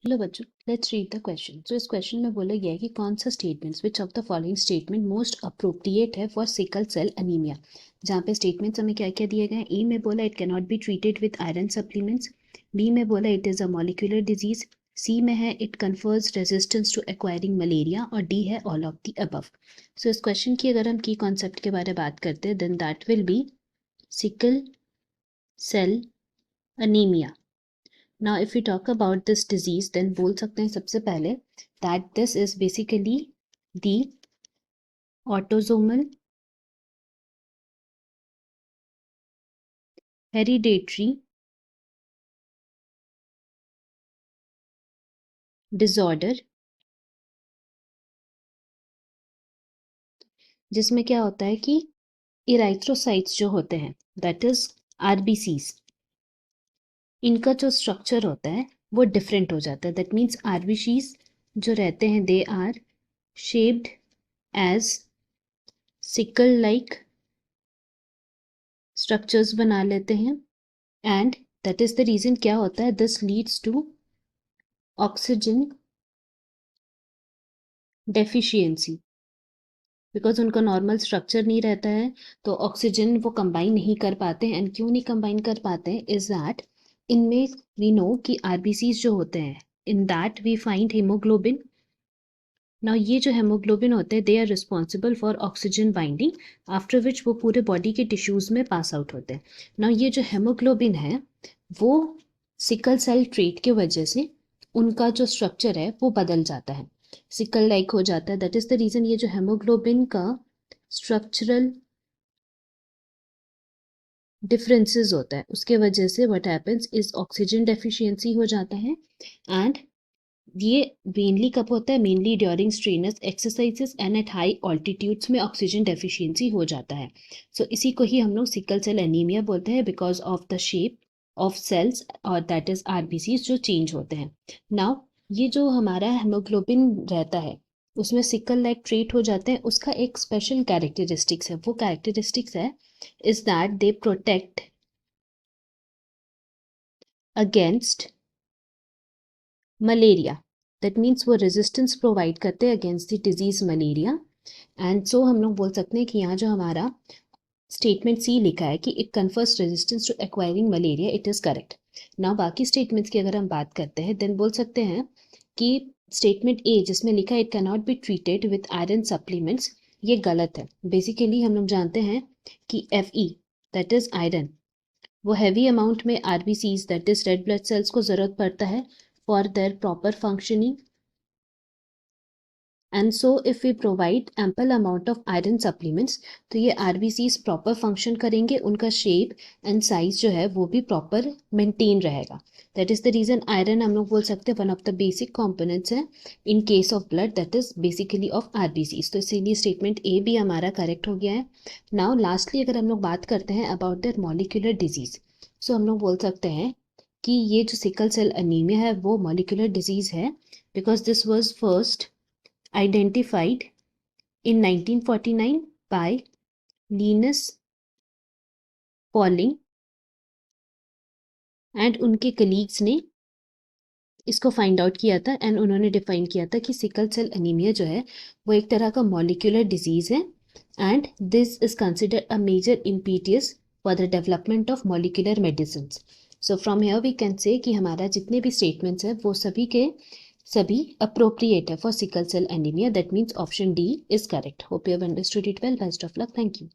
Hello बच्चों, let's read the question. तो इस क्वेश्चन में बोला गया है कि कौन सा statements which of the following statement most appropriate है फॉर सिकल सेल अनीमिया। जहाँ पे स्टेटमेंट्स हमें क्या क्या दिए गए हैं। ए में बोला it can not be treated with iron supplements. B में बोला it is a molecular disease. C में है it confers resistance to acquiring malaria. और डी है all of the above. So इस क्वेश्चन की अगर हम की कॉन्सेप्ट के बारे में बात करते हैं then that will be sickle cell anaemia. Now, if we talk about this disease, then बोल सकते हैं सबसे पहले that this is basically the autosomal hereditary disorder, जिसमें क्या होता है कि इराइथ्रोसाइट्स जो होते हैं that is RBCs, इनका जो स्ट्रक्चर होता है वो डिफरेंट हो जाता है। दैट मीन्स RBCs जो रहते हैं they are shaped as sickle like structures बना लेते हैं and that is the reason क्या होता है this leads to oxygen deficiency. Because उनका नॉर्मल स्ट्रक्चर नहीं रहता है तो ऑक्सीजन वो कंबाइन नहीं कर पाते हैं। एंड क्यों नहीं कंबाइन कर पाते हैं इज दैट इनमें वी नो कि आरबीसीज जो होते हैं in that we find haemoglobin. Now ये जो हेमोग्लोबिन होते हैं they are responsible for oxygen binding after which वो पूरे बॉडी के टिश्यूज में पास आउट होते हैं। नाउ ये जो हेमोग्लोबिन है वो सिकल सेल ट्रेट के वजह से उनका जो स्ट्रक्चर है वो बदल जाता है, सिकल लाइक हो जाता है। दैट इज द रीजन ये जो हेमोग्लोबिन का स्ट्रक्चरल डिफरेंसेस होता है उसके वजह से what happens is oxygen deficiency हो जाता है। एंड ये मेनली कब होता है, mainly during strenuous exercises and at high altitudes में ऑक्सीजन डेफिशिएंसी हो जाता है। सो इसी को ही हम लोग सिकल सेल एनीमिया बोलते हैं because of the shape of cells और दैट इज आरबीसी जो चेंज होते हैं। नाउ ये जो हमारा हेमोग्लोबिन रहता है उसमें सिकल लाइक ट्रेट हो जाते हैं। उसका एक स्पेशल कैरेक्टरिस्टिक्स है, वो कैरेक्टरिस्टिक्स है is that they protect against malaria. That means वो resistance provide करते हैं against the disease malaria. And so हम लोग बोल सकते हैं कि यहाँ जो हमारा स्टेटमेंट सी लिखा है कि it confers resistance to acquiring malaria, it is correct. Now बाकी स्टेटमेंट्स की अगर हम बात करते हैं देन बोल सकते हैं कि स्टेटमेंट ए जिसमें लिखा है it can not be treated with iron supplements, ये गलत है। बेसिकली हम लोग जानते हैं कि Fe दैट इज आयरन वो हैवी अमाउंट में RBCs that is red blood cells को ज़रूरत पड़ता है for their proper functioning. And so if we provide ample amount of iron supplements तो ये आरबीसीज प्रॉपर फंक्शन करेंगे, उनका शेप एंड साइज जो है वो भी प्रॉपर मेंटेन रहेगा। That is the reason iron हम लोग बोल सकते हैं one of the basic components है in case of blood that is basically of RBCs. तो इसीलिए स्टेटमेंट ए भी हमारा करेक्ट हो गया है। नाउ लास्टली अगर हम लोग बात करते हैं अबाउट देयर मॉलिक्यूलर डिजीज, सो हम लोग बोल सकते हैं कि ये जो सिकल सेल अनीमिया है वो मॉलिक्यूलर डिजीज है because this was first identified in 1949 by Linus Pauling and उनके कलीग्स ने इसको फाइंड आउट किया था एंड उन्होंने डिफाइन किया था कि सिकल सेल अनीमिया जो है वो एक तरह का मॉलिक्यूलर डिजीज है and this is considered a major impetus for the development of molecular medicine. So from here we can say कि हमारा जितने भी स्टेटमेंट्स हैं वो सभी के सभी अप्रोप्रिएट है for sickle cell anaemia. That means option D is correct. Hope you have understood it well. Best of luck. Thank you.